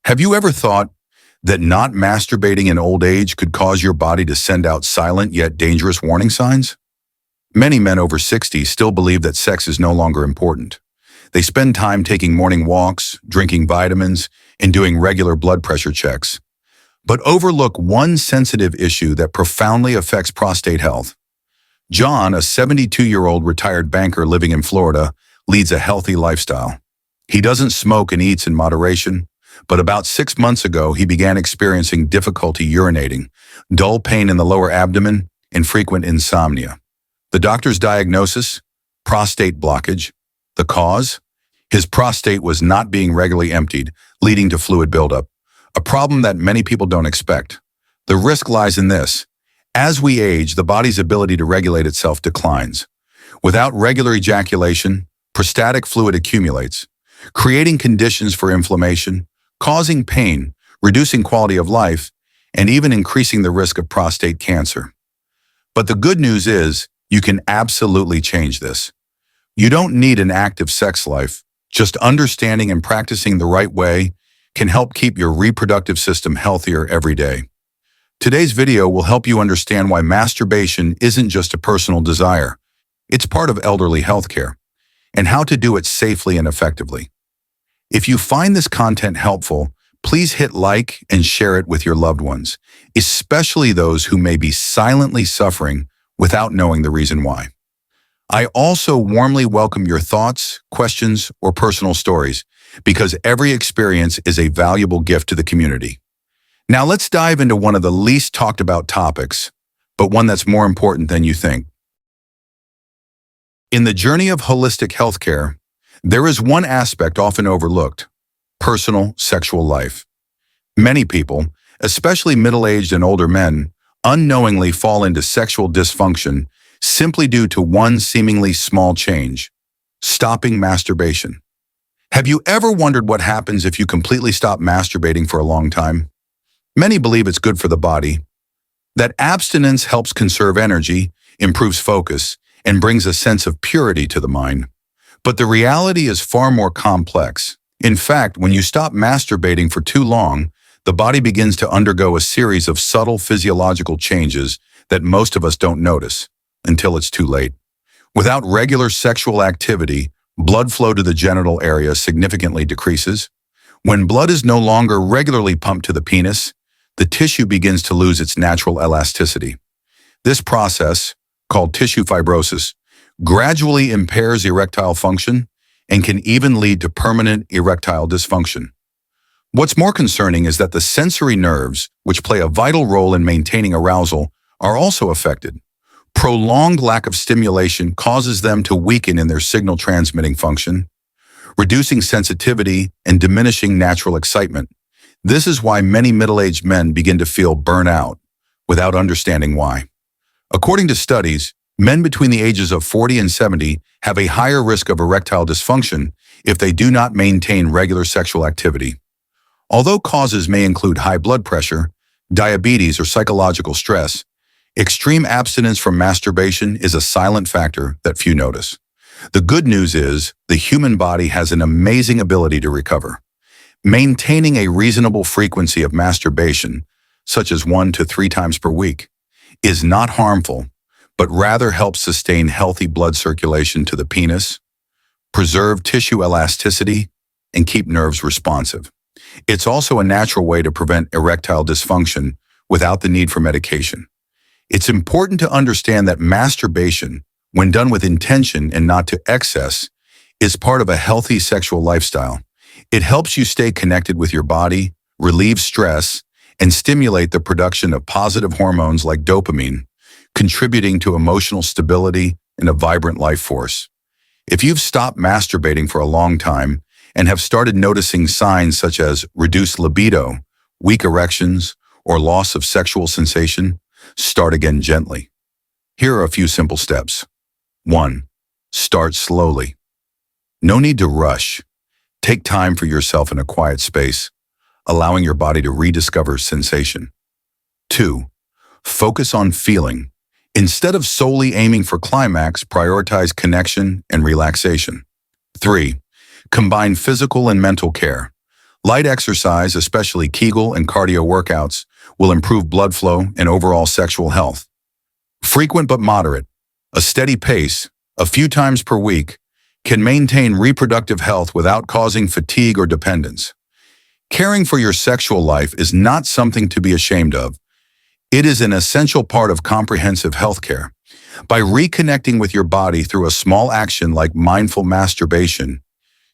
Have you ever thought that not masturbating in old age could cause your body to send out silent yet dangerous warning signs? Many men over 60 still believe that sex is no longer important. They spend time taking morning walks, drinking vitamins, and doing regular blood pressure checks, but overlook one sensitive issue that profoundly affects prostate health. John, a 72-year-old retired banker living in Florida, leads a healthy lifestyle. He doesn't smoke and eats in moderation, but about 6 months ago, he began experiencing difficulty urinating, dull pain in the lower abdomen, and frequent insomnia. The doctor's diagnosis? Prostate blockage. The cause? His prostate was not being regularly emptied, leading to fluid buildup, a problem that many people don't expect. The risk lies in this. As we age, the body's ability to regulate itself declines. Without regular ejaculation, prostatic fluid accumulates, creating conditions for inflammation, causing pain, reducing quality of life, and even increasing the risk of prostate cancer. But the good news is, you can absolutely change this. You don't need an active sex life. Just understanding and practicing the right way can help keep your reproductive system healthier every day. Today's video will help you understand why masturbation isn't just a personal desire. It's part of elderly healthcare, and how to do it safely and effectively. If you find this content helpful, please hit like and share it with your loved ones, especially those who may be silently suffering without knowing the reason why. I also warmly welcome your thoughts, questions, or personal stories, because every experience is a valuable gift to the community. Now let's dive into one of the least talked about topics, but one that's more important than you think. In the journey of holistic healthcare, there is one aspect often overlooked: personal sexual life. Many people, especially middle-aged and older men, unknowingly fall into sexual dysfunction simply due to one seemingly small change: stopping masturbation. Have you ever wondered what happens if you completely stop masturbating for a long time? Many believe it's good for the body, that abstinence helps conserve energy, improves focus, and brings a sense of purity to the mind. But the reality is far more complex. In fact, when you stop masturbating for too long, the body begins to undergo a series of subtle physiological changes that most of us don't notice until it's too late. Without regular sexual activity, blood flow to the genital area significantly decreases. When blood is no longer regularly pumped to the penis, the tissue begins to lose its natural elasticity. This process, called tissue fibrosis, gradually impairs erectile function and can even lead to permanent erectile dysfunction. What's more concerning is that the sensory nerves, which play a vital role in maintaining arousal, are also affected. Prolonged lack of stimulation causes them to weaken in their signal transmitting function, reducing sensitivity and diminishing natural excitement. This is why many middle-aged men begin to feel burnout without understanding why. According to studies, men between the ages of 40 and 70 have a higher risk of erectile dysfunction if they do not maintain regular sexual activity. Although causes may include high blood pressure, diabetes, or psychological stress, extreme abstinence from masturbation is a silent factor that few notice. The good news is the human body has an amazing ability to recover. Maintaining a reasonable frequency of masturbation, such as 1 to 3 times per week, is not harmful, but rather helps sustain healthy blood circulation to the penis, preserve tissue elasticity, and keep nerves responsive. It's also a natural way to prevent erectile dysfunction without the need for medication. It's important to understand that masturbation, when done with intention and not to excess, is part of a healthy sexual lifestyle. It helps you stay connected with your body, relieve stress, and stimulate the production of positive hormones like dopamine, contributing to emotional stability and a vibrant life force. If you've stopped masturbating for a long time and have started noticing signs such as reduced libido, weak erections, or loss of sexual sensation, start again gently. Here are a few simple steps. 1. Start slowly. No need to rush. Take time for yourself in a quiet space, allowing your body to rediscover sensation. 2. Focus on feeling. Instead of solely aiming for climax, prioritize connection and relaxation. 3. Combine physical and mental care. Light exercise, especially Kegel and cardio workouts, will improve blood flow and overall sexual health. Frequent but moderate, a steady pace, a few times per week, can maintain reproductive health without causing fatigue or dependence. Caring for your sexual life is not something to be ashamed of. It is an essential part of comprehensive healthcare. By reconnecting with your body through a small action like mindful masturbation,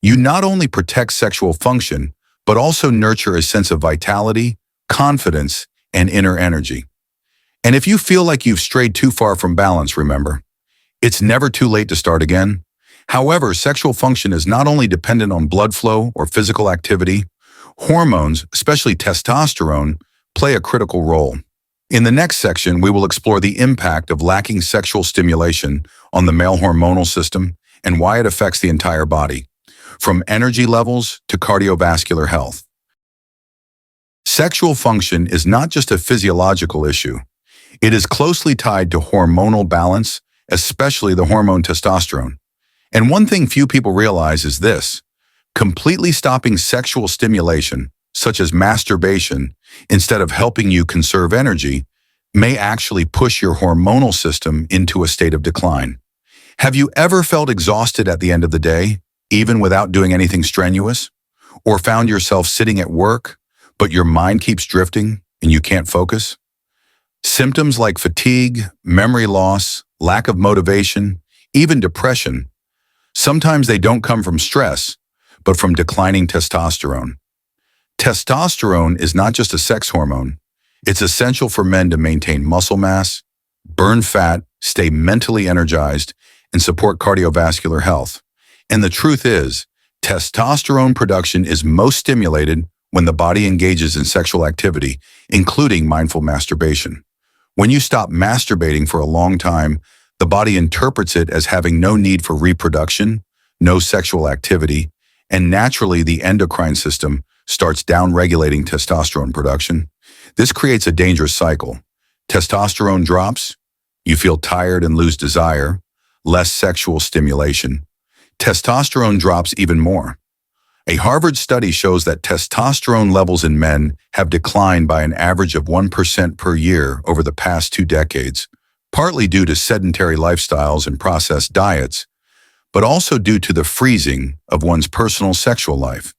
you not only protect sexual function, but also nurture a sense of vitality, confidence, and inner energy. And if you feel like you've strayed too far from balance, remember, it's never too late to start again. However, sexual function is not only dependent on blood flow or physical activity. Hormones, especially testosterone, play a critical role. In the next section, we will explore the impact of lacking sexual stimulation on the male hormonal system and why it affects the entire body, from energy levels to cardiovascular health. Sexual function is not just a physiological issue. It is closely tied to hormonal balance, especially the hormone testosterone. And one thing few people realize is this: completely stopping sexual stimulation, such as masturbation, instead of helping you conserve energy, may actually push your hormonal system into a state of decline. Have you ever felt exhausted at the end of the day, even without doing anything strenuous? Or found yourself sitting at work, but your mind keeps drifting and you can't focus? Symptoms like fatigue, memory loss, lack of motivation, even depression, sometimes they don't come from stress, but from declining testosterone. Testosterone is not just a sex hormone. It's essential for men to maintain muscle mass, burn fat, stay mentally energized, and support cardiovascular health. And the truth is, testosterone production is most stimulated when the body engages in sexual activity, including mindful masturbation. When you stop masturbating for a long time, the body interprets it as having no need for reproduction, no sexual activity, and naturally the endocrine system starts down-regulating testosterone production. This creates a dangerous cycle. Testosterone drops, you feel tired and lose desire, less sexual stimulation. Testosterone drops even more. A Harvard study shows that testosterone levels in men have declined by an average of 1% per year over the past 2 decades, partly due to sedentary lifestyles and processed diets, but also due to the freezing of one's personal sexual life.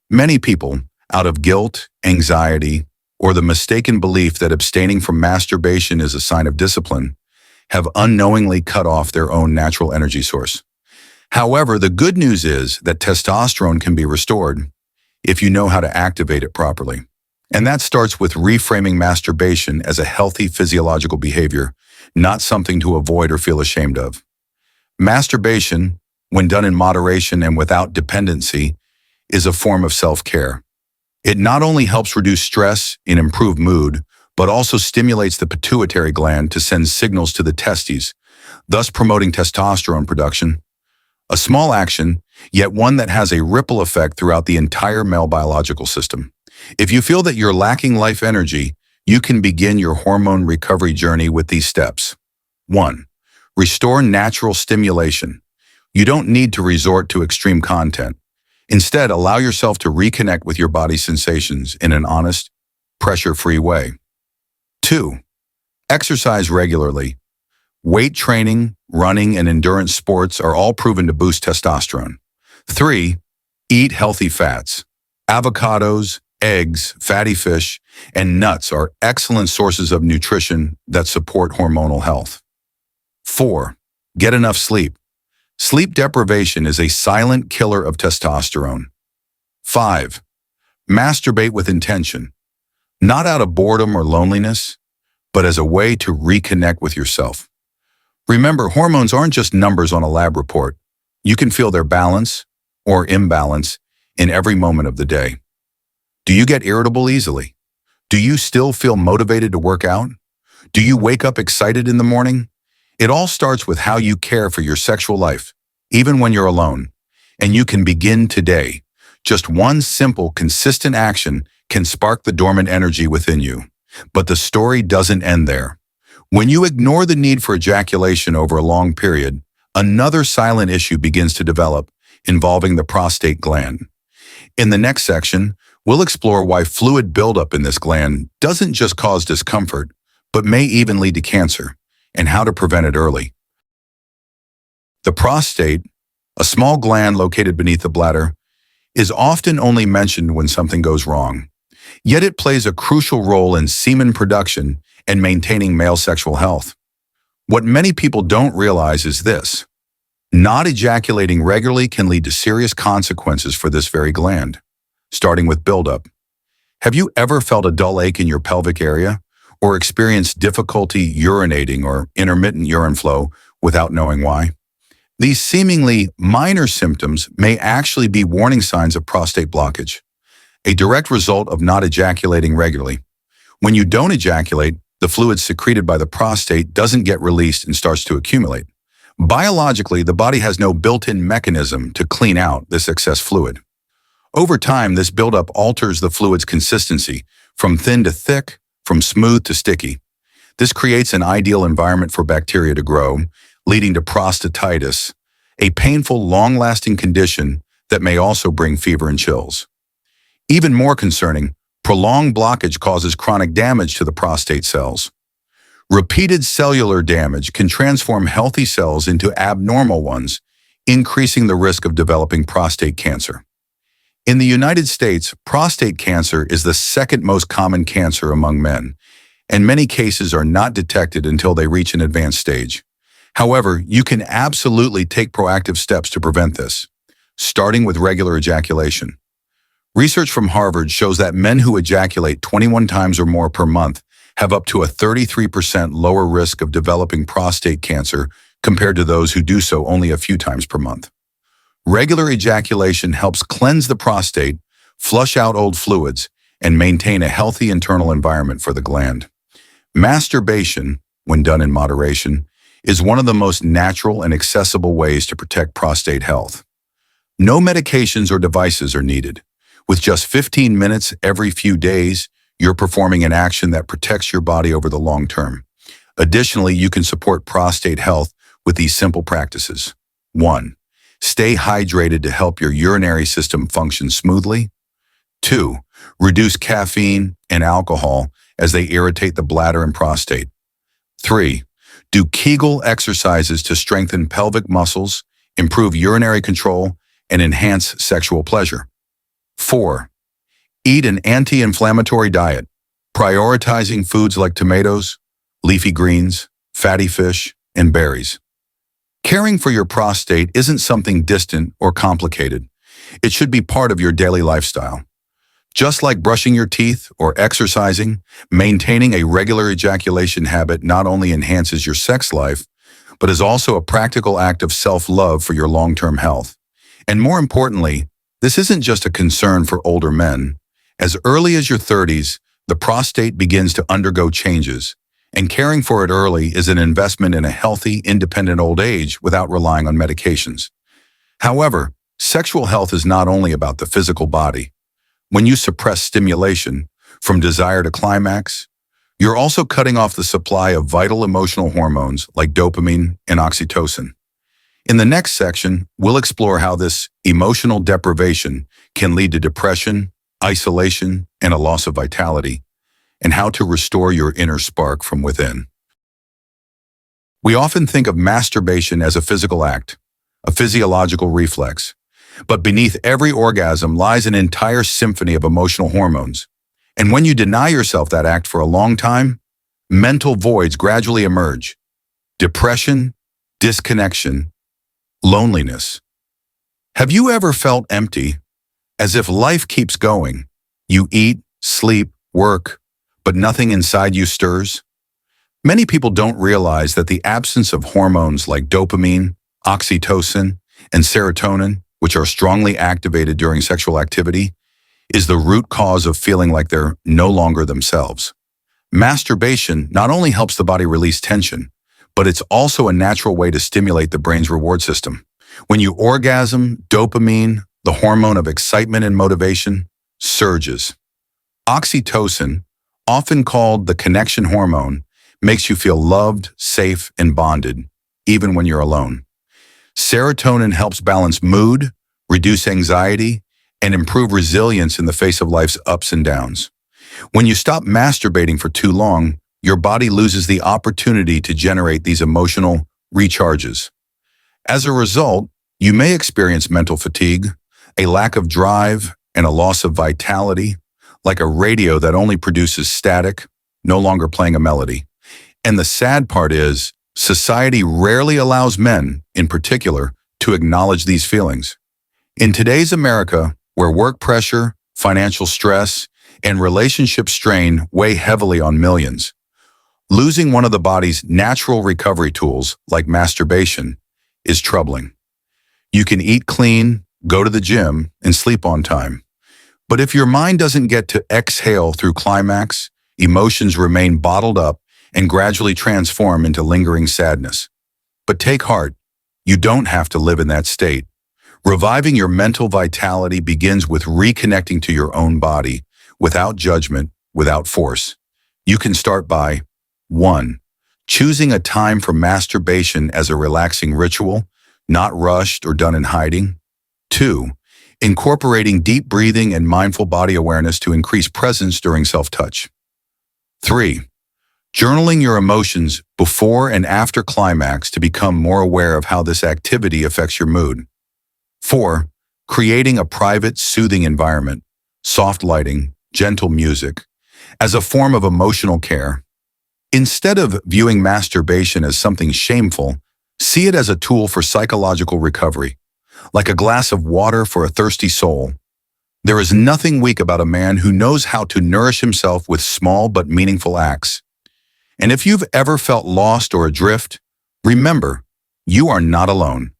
Many people, out of guilt, anxiety, or the mistaken belief that abstaining from masturbation is a sign of discipline, have unknowingly cut off their own natural energy source. However, the good news is that testosterone can be restored if you know how to activate it properly. And that starts with reframing masturbation as a healthy physiological behavior, not something to avoid or feel ashamed of. Masturbation, when done in moderation and without dependency, is a form of self-care. It not only helps reduce stress and improve mood, but also stimulates the pituitary gland to send signals to the testes, thus promoting testosterone production. A small action, yet one that has a ripple effect throughout the entire male biological system. If you feel that you're lacking life energy, you can begin your hormone recovery journey with these steps. 1. Restore natural stimulation. You don't need to resort to extreme content. Instead, allow yourself to reconnect with your body's sensations in an honest, pressure-free way. 2. Exercise regularly. Weight training, running, and endurance sports are all proven to boost testosterone. 3. Eat healthy fats. Avocados, eggs, fatty fish, and nuts are excellent sources of nutrition that support hormonal health. 4. Get enough sleep. Sleep deprivation is a silent killer of testosterone. 5. Masturbate with intention. Not out of boredom or loneliness, but as a way to reconnect with yourself. Remember, hormones aren't just numbers on a lab report. You can feel their balance or imbalance in every moment of the day. Do you get irritable easily? Do you still feel motivated to work out? Do you wake up excited in the morning? It all starts with how you care for your sexual life, even when you're alone. And you can begin today. Just one simple, consistent action can spark the dormant energy within you. But the story doesn't end there. When you ignore the need for ejaculation over a long period, another silent issue begins to develop, involving the prostate gland. In the next section, we'll explore why fluid buildup in this gland doesn't just cause discomfort, but may even lead to cancer, and how to prevent it early. The prostate, a small gland located beneath the bladder, is often only mentioned when something goes wrong. Yet it plays a crucial role in semen production and maintaining male sexual health. What many people don't realize is this: not ejaculating regularly can lead to serious consequences for this very gland, starting with buildup. Have you ever felt a dull ache in your pelvic area or experienced difficulty urinating or intermittent urine flow without knowing why? These seemingly minor symptoms may actually be warning signs of prostate blockage, a direct result of not ejaculating regularly. When you don't ejaculate, the fluid secreted by the prostate doesn't get released and starts to accumulate. Biologically, the body has no built-in mechanism to clean out this excess fluid. Over time, this buildup alters the fluid's consistency, from thin to thick, from smooth to sticky. This creates an ideal environment for bacteria to grow, leading to prostatitis, a painful, long-lasting condition that may also bring fever and chills. Even more concerning, prolonged blockage causes chronic damage to the prostate cells. Repeated cellular damage can transform healthy cells into abnormal ones, increasing the risk of developing prostate cancer. In the United States, prostate cancer is the second most common cancer among men, and many cases are not detected until they reach an advanced stage. However, you can absolutely take proactive steps to prevent this, starting with regular ejaculation. Research from Harvard shows that men who ejaculate 21 times or more per month have up to a 33% lower risk of developing prostate cancer compared to those who do so only a few times per month. Regular ejaculation helps cleanse the prostate, flush out old fluids, and maintain a healthy internal environment for the gland. Masturbation, when done in moderation, is one of the most natural and accessible ways to protect prostate health. No medications or devices are needed. With just 15 minutes every few days, you're performing an action that protects your body over the long term. Additionally, you can support prostate health with these simple practices. 1. Stay hydrated to help your urinary system function smoothly. 2. Reduce caffeine and alcohol as they irritate the bladder and prostate. 3. Do Kegel exercises to strengthen pelvic muscles, improve urinary control, and enhance sexual pleasure. 4. Eat an anti-inflammatory diet, prioritizing foods like tomatoes, leafy greens, fatty fish, and berries. Caring for your prostate isn't something distant or complicated. It should be part of your daily lifestyle. Just like brushing your teeth or exercising, maintaining a regular ejaculation habit not only enhances your sex life, but is also a practical act of self-love for your long-term health. And more importantly, this isn't just a concern for older men. As early as your 30s, the prostate begins to undergo changes, and caring for it early is an investment in a healthy, independent old age without relying on medications. However, sexual health is not only about the physical body. When you suppress stimulation, from desire to climax, you're also cutting off the supply of vital emotional hormones like dopamine and oxytocin. In the next section, we'll explore how this emotional deprivation can lead to depression, isolation, and a loss of vitality, and how to restore your inner spark from within. We often think of masturbation as a physical act, a physiological reflex, but beneath every orgasm lies an entire symphony of emotional hormones. And when you deny yourself that act for a long time, mental voids gradually emerge. Depression, disconnection, loneliness. Have you ever felt empty, as if life keeps going? You eat, sleep, work, but nothing inside you stirs? Many people don't realize that the absence of hormones like dopamine, oxytocin, and serotonin, which are strongly activated during sexual activity, is the root cause of feeling like they're no longer themselves. Masturbation not only helps the body release tension, but it's also a natural way to stimulate the brain's reward system. When you orgasm, dopamine, the hormone of excitement and motivation, surges. Oxytocin, often called the connection hormone, makes you feel loved, safe, and bonded, even when you're alone. Serotonin helps balance mood, reduce anxiety, and improve resilience in the face of life's ups and downs. When you stop masturbating for too long, your body loses the opportunity to generate these emotional recharges. As a result, you may experience mental fatigue, a lack of drive, and a loss of vitality, like a radio that only produces static, no longer playing a melody. And the sad part is, society rarely allows men, in particular, to acknowledge these feelings. In today's America, where work pressure, financial stress, and relationship strain weigh heavily on millions, losing one of the body's natural recovery tools, like masturbation, is troubling. You can eat clean, go to the gym, and sleep on time. But if your mind doesn't get to exhale through climax, emotions remain bottled up and gradually transform into lingering sadness. But take heart, you don't have to live in that state. Reviving your mental vitality begins with reconnecting to your own body, without judgment, without force. You can start by 1. Choosing a time for masturbation as a relaxing ritual, not rushed or done in hiding. 2. Incorporating deep breathing and mindful body awareness to increase presence during self-touch. 3. Journaling your emotions before and after climax to become more aware of how this activity affects your mood. 4. Creating a private, soothing environment, soft lighting, gentle music, as a form of emotional care. Instead of viewing masturbation as something shameful, see it as a tool for psychological recovery, like a glass of water for a thirsty soul. There is nothing weak about a man who knows how to nourish himself with small but meaningful acts. And if you've ever felt lost or adrift, remember, you are not alone.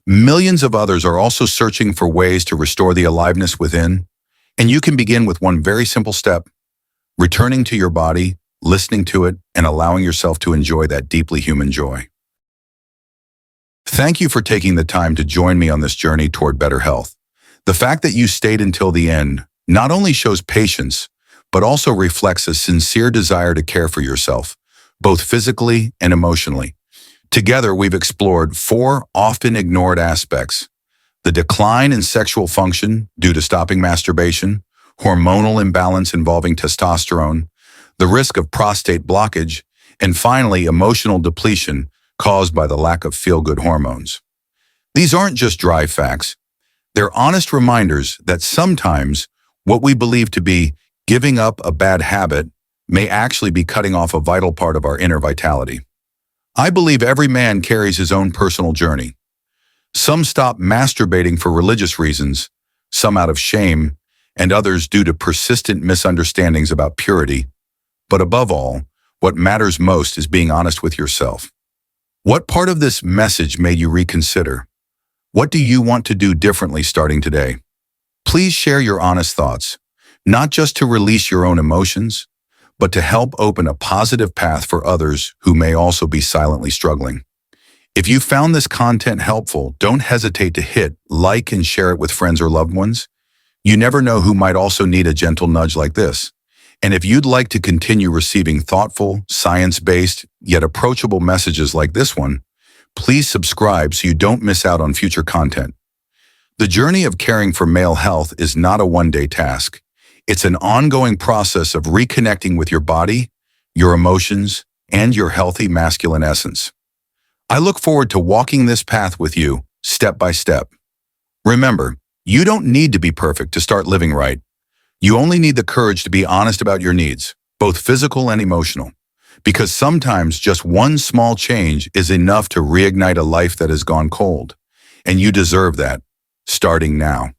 Millions of others are also searching for ways to restore the aliveness within, and you can begin with one very simple step: returning to your body, listening to it, and allowing yourself to enjoy that deeply human joy. Thank you for taking the time to join me on this journey toward better health. The fact that you stayed until the end not only shows patience, but also reflects a sincere desire to care for yourself, both physically and emotionally. Together, we've explored 4 often ignored aspects: the decline in sexual function due to stopping masturbation, hormonal imbalance involving testosterone, the risk of prostate blockage, and finally, emotional depletion caused by the lack of feel-good hormones. These aren't just dry facts. They're honest reminders that sometimes what we believe to be giving up a bad habit may actually be cutting off a vital part of our inner vitality. I believe every man carries his own personal journey. Some stop masturbating for religious reasons, some out of shame, and others due to persistent misunderstandings about purity. But above all, what matters most is being honest with yourself. What part of this message made you reconsider? What do you want to do differently starting today? Please share your honest thoughts, not just to release your own emotions, but to help open a positive path for others who may also be silently struggling. If you found this content helpful, don't hesitate to hit like and share it with friends or loved ones. You never know who might also need a gentle nudge like this. And if you'd like to continue receiving thoughtful, science-based, yet approachable messages like this one, please subscribe so you don't miss out on future content. The journey of caring for male health is not a one-day task. It's an ongoing process of reconnecting with your body, your emotions, and your healthy masculine essence. I look forward to walking this path with you, step by step. Remember, you don't need to be perfect to start living right. You only need the courage to be honest about your needs, both physical and emotional, because sometimes just one small change is enough to reignite a life that has gone cold, and you deserve that, starting now.